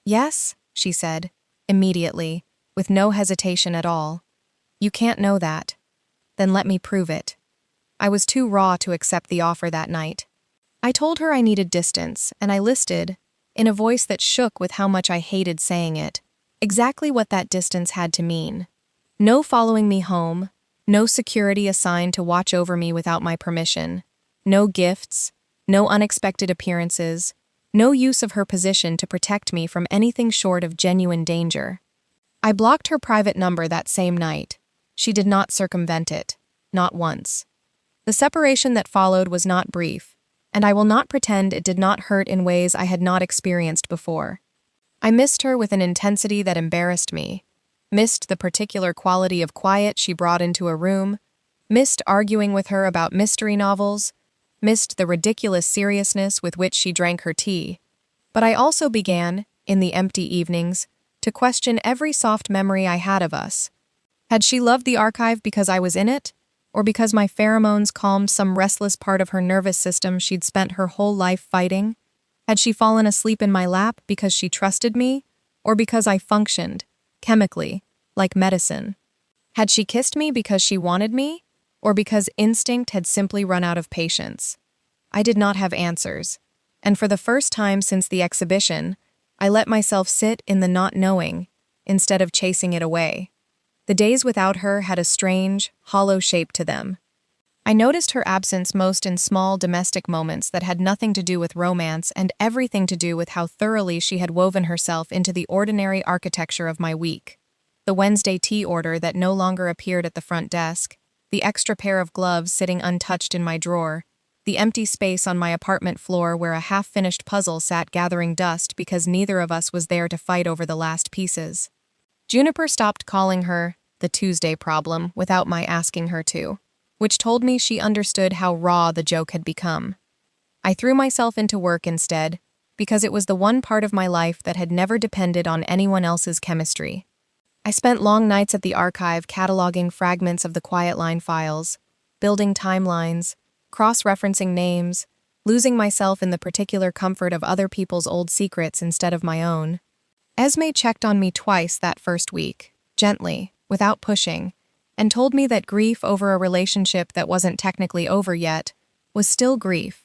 Yes, she said, immediately, with no hesitation at all. You can't know that. Then let me prove it. I was too raw to accept the offer that night. I told her I needed distance, and I listed, in a voice that shook with how much I hated saying it, exactly what that distance had to mean. No following me home, no security assigned to watch over me without my permission, no gifts, no unexpected appearances, no use of her position to protect me from anything short of genuine danger. I blocked her private number that same night. She did not circumvent it, not once. The separation that followed was not brief, and I will not pretend it did not hurt in ways I had not experienced before. I missed her with an intensity that embarrassed me, missed the particular quality of quiet she brought into a room, missed arguing with her about mystery novels, missed the ridiculous seriousness with which she drank her tea. But I also began, in the empty evenings, to question every soft memory I had of us. Had she loved the archive because I was in it, or because my pheromones calmed some restless part of her nervous system she'd spent her whole life fighting? Had she fallen asleep in my lap because she trusted me, or because I functioned, chemically, like medicine? Had she kissed me because she wanted me, or because instinct had simply run out of patience? I did not have answers, and for the first time since the exhibition, I let myself sit in the not knowing, instead of chasing it away. The days without her had a strange, hollow shape to them. I noticed her absence most in small domestic moments that had nothing to do with romance and everything to do with how thoroughly she had woven herself into the ordinary architecture of my week. The Wednesday tea order that no longer appeared at the front desk, the extra pair of gloves sitting untouched in my drawer, the empty space on my apartment floor where a half-finished puzzle sat gathering dust because neither of us was there to fight over the last pieces. Juniper stopped calling her the Tuesday problem without my asking her to, which told me she understood how raw the joke had become. I threw myself into work instead, because it was the one part of my life that had never depended on anyone else's chemistry. I spent long nights at the archive cataloging fragments of the Quiet Line files, building timelines, cross-referencing names, losing myself in the particular comfort of other people's old secrets instead of my own. Esme checked on me twice that first week, gently, without pushing, and told me that grief over a relationship that wasn't technically over yet was still grief,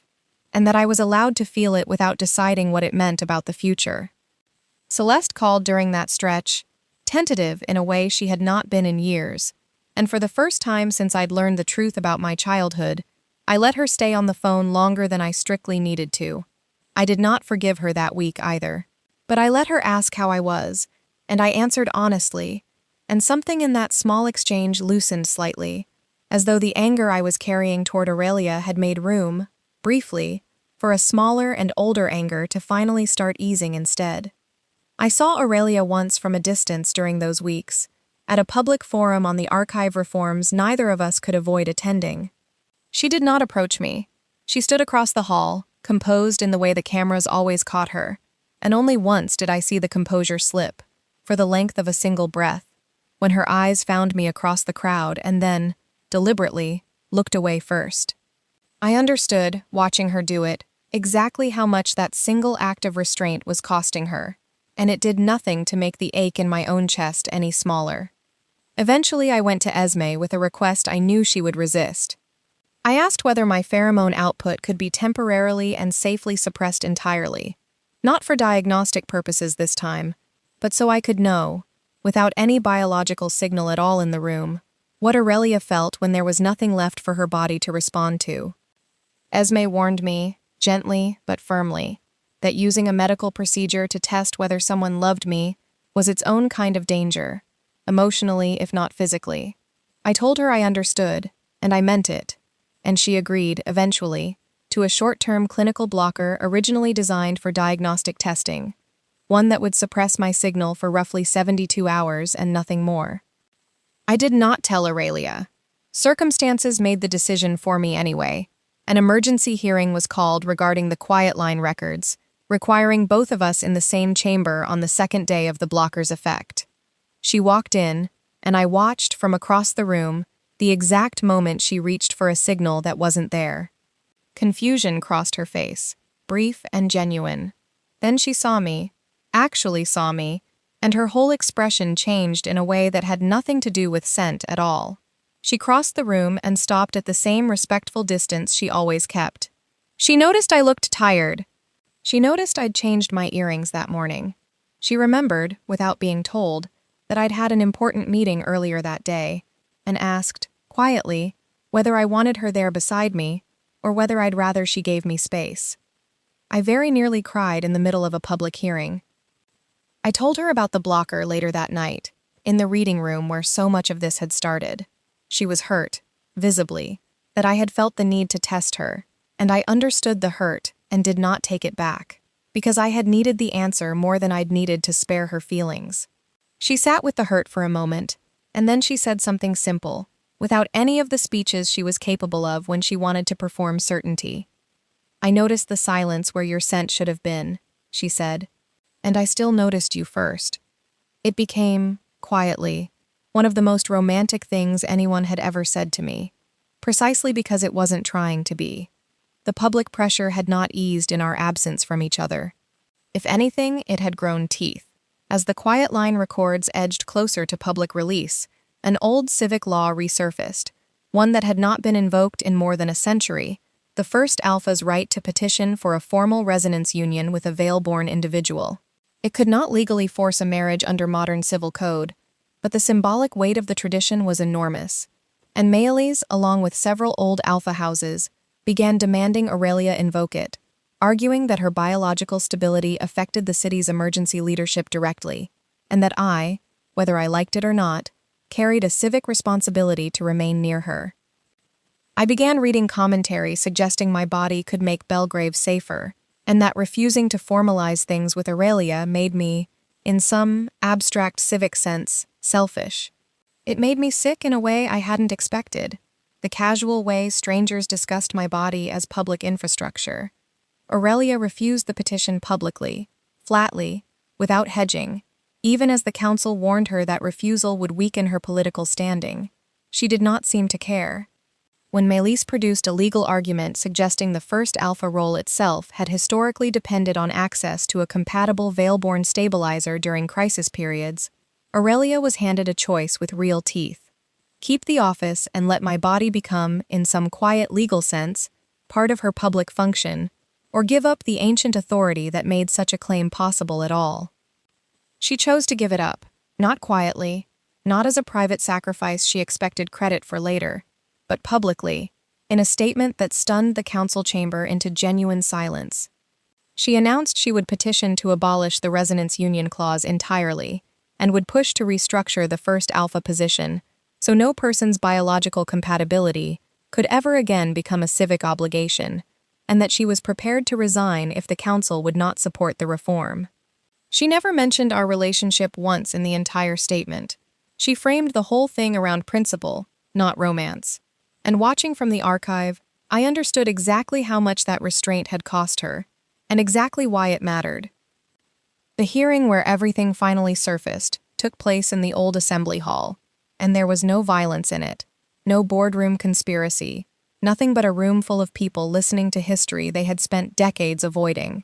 and that I was allowed to feel it without deciding what it meant about the future. Celeste called during that stretch, tentative in a way she had not been in years, and for the first time since I'd learned the truth about my childhood, I let her stay on the phone longer than I strictly needed to. I did not forgive her that week either. But I let her ask how I was, and I answered honestly, and something in that small exchange loosened slightly, as though the anger I was carrying toward Aurelia had made room, briefly, for a smaller and older anger to finally start easing instead. I saw Aurelia once from a distance during those weeks, at a public forum on the archive reforms neither of us could avoid attending. She did not approach me. She stood across the hall, composed in the way the cameras always caught her, and only once did I see the composure slip, for the length of a single breath, when her eyes found me across the crowd and then, deliberately, looked away first. I understood, watching her do it, exactly how much that single act of restraint was costing her, and it did nothing to make the ache in my own chest any smaller. Eventually I went to Esme with a request I knew she would resist. I asked whether my pheromone output could be temporarily and safely suppressed entirely, not for diagnostic purposes this time, but so I could know, without any biological signal at all in the room, what Aurelia felt when there was nothing left for her body to respond to. Esme warned me, gently but firmly, that using a medical procedure to test whether someone loved me was its own kind of danger, emotionally if not physically. I told her I understood, and I meant it, and she agreed, eventually, to a short-term clinical blocker originally designed for diagnostic testing, one that would suppress my signal for roughly 72 hours and nothing more. I did not tell Aurelia. Circumstances made the decision for me anyway. An emergency hearing was called regarding the Quiet Line records, requiring both of us in the same chamber on the second day of the blocker's effect. She walked in, and I watched from across the room the exact moment she reached for a signal that wasn't there. Confusion crossed her face, brief and genuine. Then she saw me, actually saw me, and her whole expression changed in a way that had nothing to do with scent at all. She crossed the room and stopped at the same respectful distance she always kept. She noticed I looked tired. She noticed I'd changed my earrings that morning. She remembered, without being told, that I'd had an important meeting earlier that day, and asked, quietly, whether I wanted her there beside me, or whether I'd rather she gave me space. I very nearly cried in the middle of a public hearing. I told her about the blocker later that night, in the reading room where so much of this had started. She was hurt, visibly, that I had felt the need to test her, and I understood the hurt and did not take it back, because I had needed the answer more than I'd needed to spare her feelings. She sat with the hurt for a moment, and then she said something simple, without any of the speeches she was capable of when she wanted to perform certainty. "I noticed the silence where your scent should have been," she said, "and I still noticed you first." It became, quietly, one of the most romantic things anyone had ever said to me, precisely because it wasn't trying to be. The public pressure had not eased in our absence from each other. If anything, it had grown teeth. As the quiet line records edged closer to public release, an old civic law resurfaced, one that had not been invoked in more than a century, the First Alpha's right to petition for a formal resonance union with a Vale-born individual. It could not legally force a marriage under modern civil code, but the symbolic weight of the tradition was enormous, and Maylis, along with several old Alpha houses, began demanding Aurelia invoke it, arguing that her biological stability affected the city's emergency leadership directly, and that I, whether I liked it or not, carried a civic responsibility to remain near her. I began reading commentary suggesting my body could make Belgrave safer, and that refusing to formalize things with Aurelia made me, in some abstract civic sense, selfish. It made me sick in a way I hadn't expected, the casual way strangers discussed my body as public infrastructure. Aurelia refused the petition publicly, flatly, without hedging, even as the council warned her that refusal would weaken her political standing. She did not seem to care. When Maylis produced a legal argument suggesting the First Alpha role itself had historically depended on access to a compatible Vale-born stabilizer during crisis periods, Aurelia was handed a choice with real teeth. Keep the office and let my body become, in some quiet legal sense, part of her public function, or give up the ancient authority that made such a claim possible at all. She chose to give it up, not quietly, not as a private sacrifice she expected credit for later, but publicly, in a statement that stunned the council chamber into genuine silence. She announced she would petition to abolish the resonance union clause entirely, and would push to restructure the First Alpha position, so no person's biological compatibility could ever again become a civic obligation, and that she was prepared to resign if the council would not support the reform. She never mentioned our relationship once in the entire statement. She framed the whole thing around principle, not romance. And watching from the archive, I understood exactly how much that restraint had cost her, and exactly why it mattered. The hearing where everything finally surfaced took place in the old assembly hall, and there was no violence in it, no boardroom conspiracy, nothing but a room full of people listening to history they had spent decades avoiding.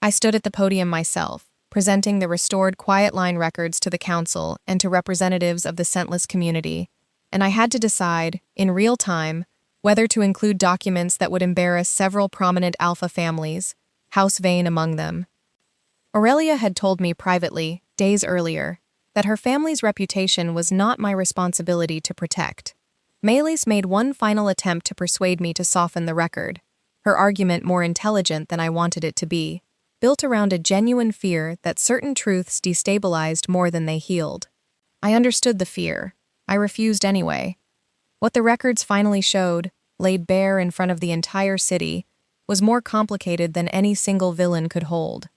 I stood at the podium myself, presenting the restored quiet line records to the council and to representatives of the Scentless community, and I had to decide, in real time, whether to include documents that would embarrass several prominent Alpha families, House Vane among them. Aurelia had told me privately, days earlier, that her family's reputation was not my responsibility to protect. Maylis made one final attempt to persuade me to soften the record, her argument more intelligent than I wanted it to be, built around a genuine fear that certain truths destabilized more than they healed. I understood the fear. I refused anyway. What the records finally showed, laid bare in front of the entire city, was more complicated than any single villain could hold.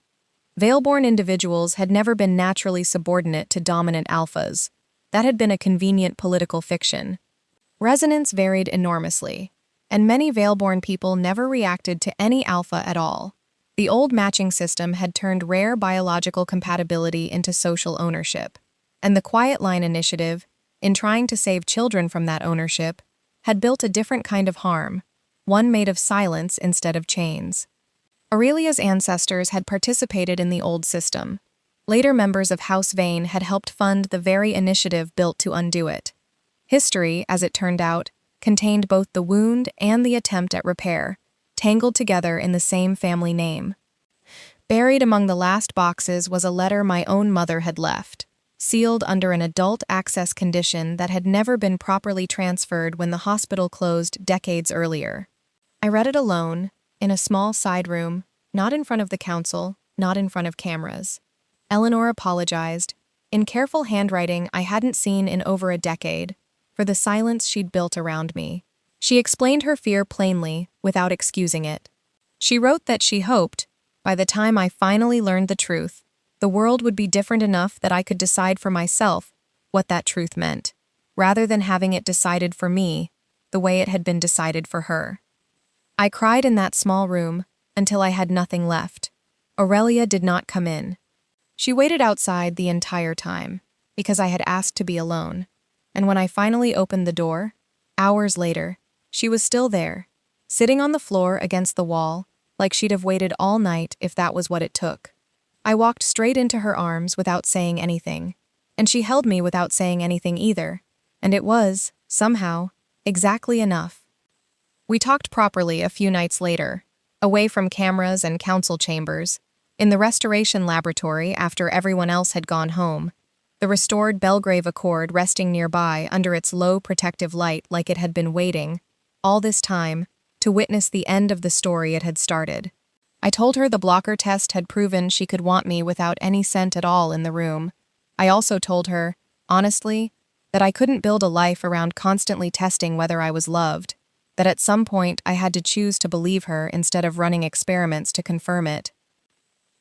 Vale-born individuals had never been naturally subordinate to dominant alphas. That had been a convenient political fiction. Resonance varied enormously, and many Vale-born people never reacted to any alpha at all. The old matching system had turned rare biological compatibility into social ownership, and the Quiet Line Initiative, in trying to save children from that ownership, had built a different kind of harm, one made of silence instead of chains. Aurelia's ancestors had participated in the old system. Later members of House Vane had helped fund the very initiative built to undo it. History, as it turned out, contained both the wound and the attempt at repair, tangled together in the same family name. Buried among the last boxes was a letter my own mother had left, sealed under an adult access condition that had never been properly transferred when the hospital closed decades earlier. I read it alone, in a small side room, not in front of the council, not in front of cameras. Eleanor apologized, in careful handwriting I hadn't seen in over a decade, for the silence she'd built around me. She explained her fear plainly, without excusing it. She wrote that she hoped, by the time I finally learned the truth, the world would be different enough that I could decide for myself what that truth meant, rather than having it decided for me, the way it had been decided for her. I cried in that small room until I had nothing left. Aurelia did not come in. She waited outside the entire time, because I had asked to be alone, and when I finally opened the door, hours later, she was still there, sitting on the floor against the wall, like she'd have waited all night if that was what it took. I walked straight into her arms without saying anything, and she held me without saying anything either, and it was, somehow, exactly enough. We talked properly a few nights later, away from cameras and council chambers, in the restoration laboratory after everyone else had gone home, the restored Belgrave Accord resting nearby under its low protective light like it had been waiting, all this time, to witness the end of the story it had started. I told her the blocker test had proven she could want me without any scent at all in the room. I also told her, honestly, that I couldn't build a life around constantly testing whether I was loved, that at some point I had to choose to believe her instead of running experiments to confirm it.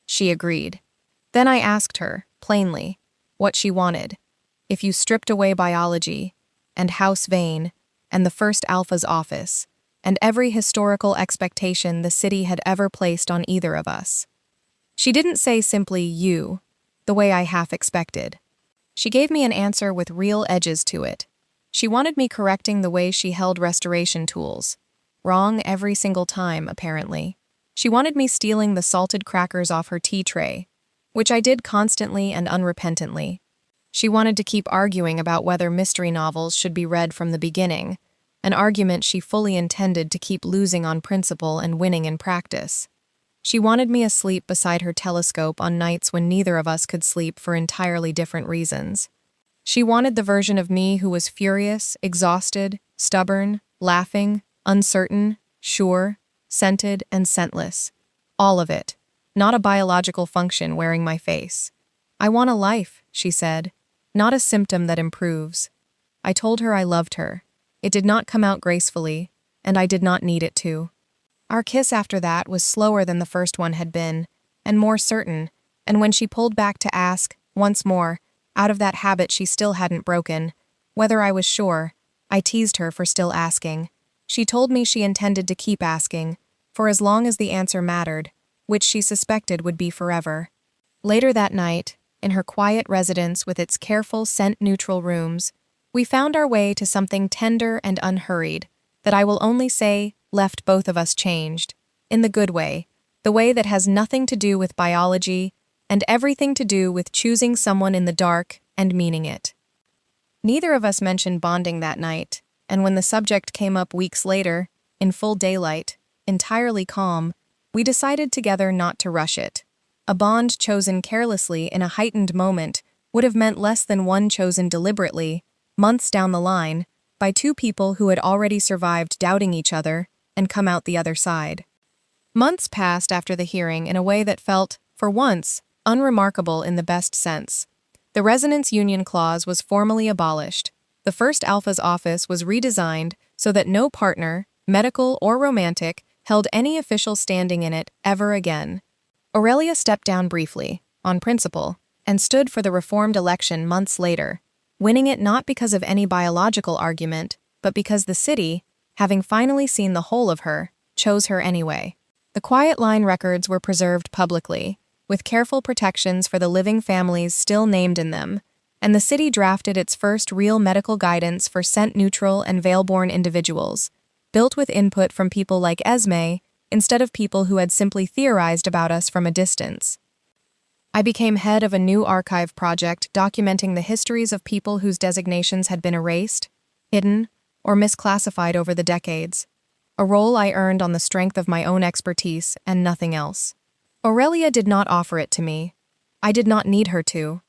She agreed. Then I asked her, plainly, what she wanted. If you stripped away biology, and House Vane, and the First Alpha's office, and every historical expectation the city had ever placed on either of us. She didn't say simply you, the way I half expected. She gave me an answer with real edges to it. She wanted me correcting the way she held restoration tools. Wrong every single time, apparently. She wanted me stealing the salted crackers off her tea tray, which I did constantly and unrepentantly. She wanted to keep arguing about whether mystery novels should be read from the beginning, an argument she fully intended to keep losing on principle and winning in practice. She wanted me asleep beside her telescope on nights when neither of us could sleep for entirely different reasons. She wanted the version of me who was furious, exhausted, stubborn, laughing, uncertain, sure, scented, and scentless. All of it. Not a biological function wearing my face. I want a life, she said, not a symptom that improves. I told her I loved her. It did not come out gracefully, and I did not need it to. Our kiss after that was slower than the first one had been, and more certain, and when she pulled back to ask, once more, out of that habit she still hadn't broken, whether I was sure, I teased her for still asking. She told me she intended to keep asking, for as long as the answer mattered, which she suspected would be forever. Later that night, in her quiet residence with its careful scent-neutral rooms, we found our way to something tender and unhurried, that I will only say left both of us changed, in the good way, the way that has nothing to do with biology and everything to do with choosing someone in the dark and meaning it. Neither of us mentioned bonding that night, and when the subject came up weeks later, in full daylight, entirely calm, we decided together not to rush it. A bond chosen carelessly in a heightened moment would have meant less than one chosen deliberately, months down the line, by two people who had already survived doubting each other and come out the other side. Months passed after the hearing in a way that felt, for once, unremarkable in the best sense. The Resonance Union Clause was formally abolished. The First Alpha's office was redesigned so that no partner, medical or romantic, held any official standing in it ever again. Aurelia stepped down briefly, on principle, and stood for the reformed election months later, winning it not because of any biological argument, but because the city, having finally seen the whole of her, chose her anyway. The Quiet Line records were preserved publicly, with careful protections for the living families still named in them, and the city drafted its first real medical guidance for scent-neutral and veil-born individuals, built with input from people like Esme, instead of people who had simply theorized about us from a distance. I became head of a new archive project documenting the histories of people whose designations had been erased, hidden, or misclassified over the decades. A role I earned on the strength of my own expertise and nothing else. Aurelia did not offer it to me. I did not need her to.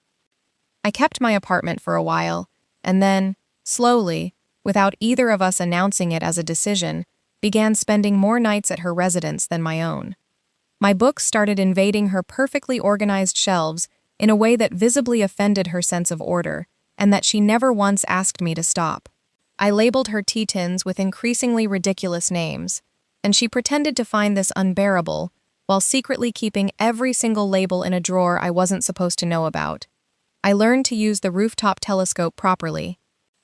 I kept my apartment for a while, and then, slowly, without either of us announcing it as a decision, began spending more nights at her residence than my own. My books started invading her perfectly organized shelves in a way that visibly offended her sense of order, and that she never once asked me to stop. I labeled her tea tins with increasingly ridiculous names, and she pretended to find this unbearable, while secretly keeping every single label in a drawer I wasn't supposed to know about. I learned to use the rooftop telescope properly.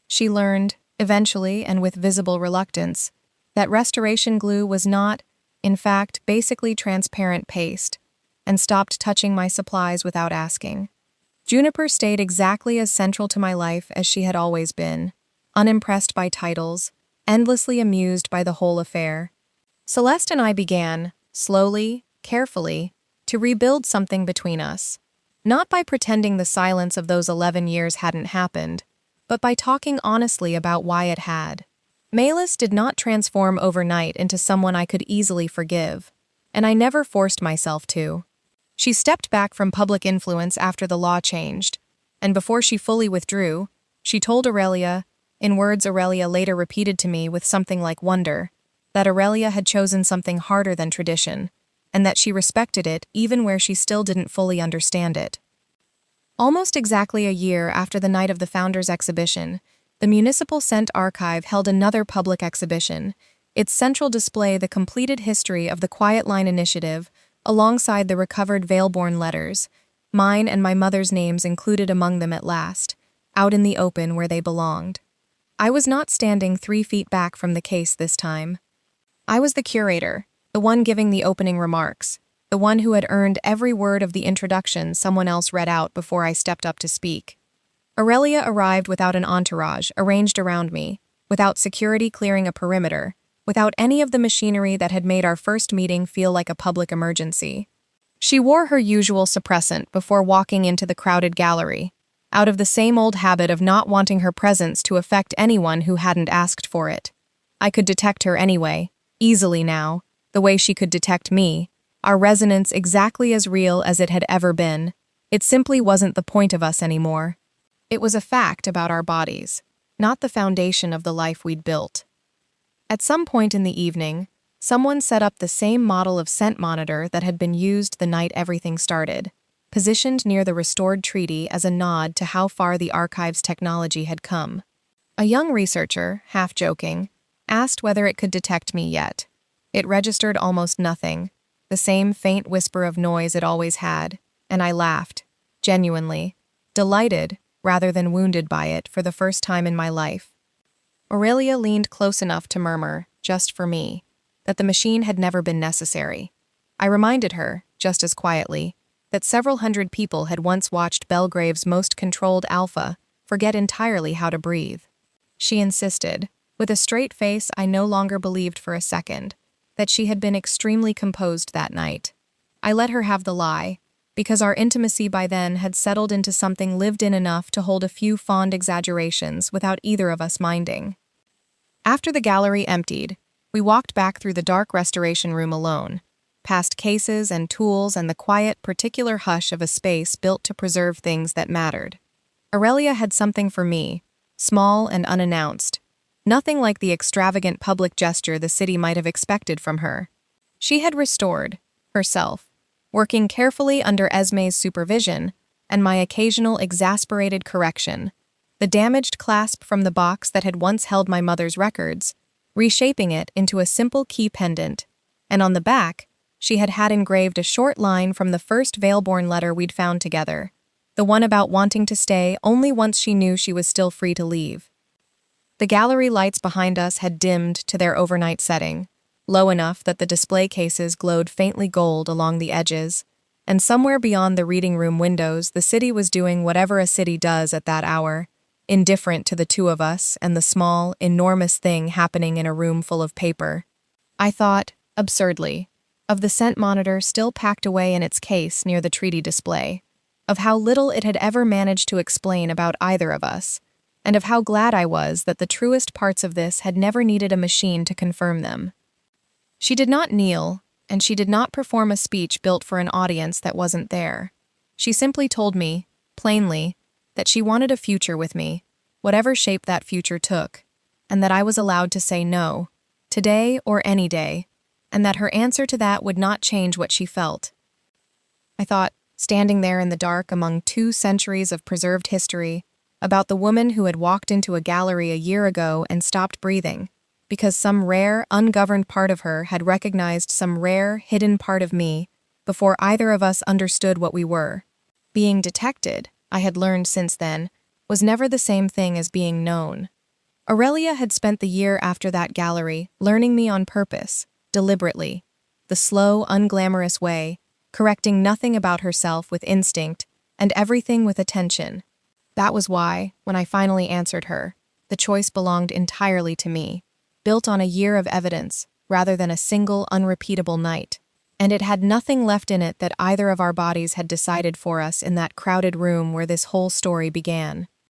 She learned, eventually and with visible reluctance, that restoration glue was not, in fact, basically transparent paste, and stopped touching my supplies without asking. Juniper stayed exactly as central to my life as she had always been, unimpressed by titles, endlessly amused by the whole affair. Celeste and I began, slowly, carefully, to rebuild something between us, not by pretending the silence of those 11 years hadn't happened, but by talking honestly about why it had. Melis did not transform overnight into someone I could easily forgive, and I never forced myself to. She stepped back from public influence after the law changed, and before she fully withdrew, she told Aurelia, in words Aurelia later repeated to me with something like wonder, that Aurelia had chosen something harder than tradition, and that she respected it even where she still didn't fully understand it. Almost exactly a year after the night of the Founders Exhibition, the Municipal Scent Archive held another public exhibition, its central display the completed history of the Quiet Line Initiative, alongside the recovered Valeborn letters, mine and my mother's names included among them at last, out in the open where they belonged. I was not standing 3 feet back from the case this time. I was the curator, the one giving the opening remarks, the one who had earned every word of the introduction someone else read out before I stepped up to speak. Aurelia arrived without an entourage arranged around me, without security clearing a perimeter, without any of the machinery that had made our first meeting feel like a public emergency. She wore her usual suppressant before walking into the crowded gallery, out of the same old habit of not wanting her presence to affect anyone who hadn't asked for it. I could detect her anyway, easily now, the way she could detect me, our resonance exactly as real as it had ever been. It simply wasn't the point of us anymore. It was a fact about our bodies, not the foundation of the life we'd built. At some point in the evening, someone set up the same model of scent monitor that had been used the night everything started, positioned near the restored treaty as a nod to how far the archive's technology had come. A young researcher, half joking, asked whether it could detect me yet. It registered almost nothing, the same faint whisper of noise it always had, and I laughed, genuinely, delighted rather than wounded by it for the first time in my life. Aurelia leaned close enough to murmur, just for me, that the machine had never been necessary. I reminded her, just as quietly, that several hundred people had once watched Belgrave's most controlled alpha forget entirely how to breathe. She insisted, with a straight face I no longer believed for a second, that she had been extremely composed that night. I let her have the lie, because our intimacy by then had settled into something lived in enough to hold a few fond exaggerations without either of us minding. After the gallery emptied, we walked back through the dark restoration room alone, past cases and tools and the quiet, particular hush of a space built to preserve things that mattered. Aurelia had something for me, small and unannounced, nothing like the extravagant public gesture the city might have expected from her. She had restored, herself, working carefully under Esme's supervision and my occasional exasperated correction, the damaged clasp from the box that had once held my mother's records, reshaping it into a simple key pendant, and on the back, she had engraved a short line from the first Valeborn letter we'd found together, the one about wanting to stay only once she knew she was still free to leave. The gallery lights behind us had dimmed to their overnight setting, low enough that the display cases glowed faintly gold along the edges, and somewhere beyond the reading room windows the city was doing whatever a city does at that hour, indifferent to the two of us and the small, enormous thing happening in a room full of paper. I thought, absurdly, of the scent monitor still packed away in its case near the treaty display, of how little it had ever managed to explain about either of us, and of how glad I was that the truest parts of this had never needed a machine to confirm them. She did not kneel, and she did not perform a speech built for an audience that wasn't there. She simply told me, plainly, that she wanted a future with me, whatever shape that future took, and that I was allowed to say no, today or any day, and that her answer to that would not change what she felt. I thought, standing there in the dark among 2 centuries of preserved history, about the woman who had walked into a gallery a year ago and stopped breathing, because some rare, ungoverned part of her had recognized some rare, hidden part of me before either of us understood what we were. Being detected, I had learned since then, was never the same thing as being known. Aurelia had spent the year after that gallery learning me on purpose, deliberately, the slow, unglamorous way, correcting nothing about herself with instinct and everything with attention. That was why, when I finally answered her, the choice belonged entirely to me, built on a year of evidence rather than a single unrepeatable night. And it had nothing left in it that either of our bodies had decided for us in that crowded room where this whole story began.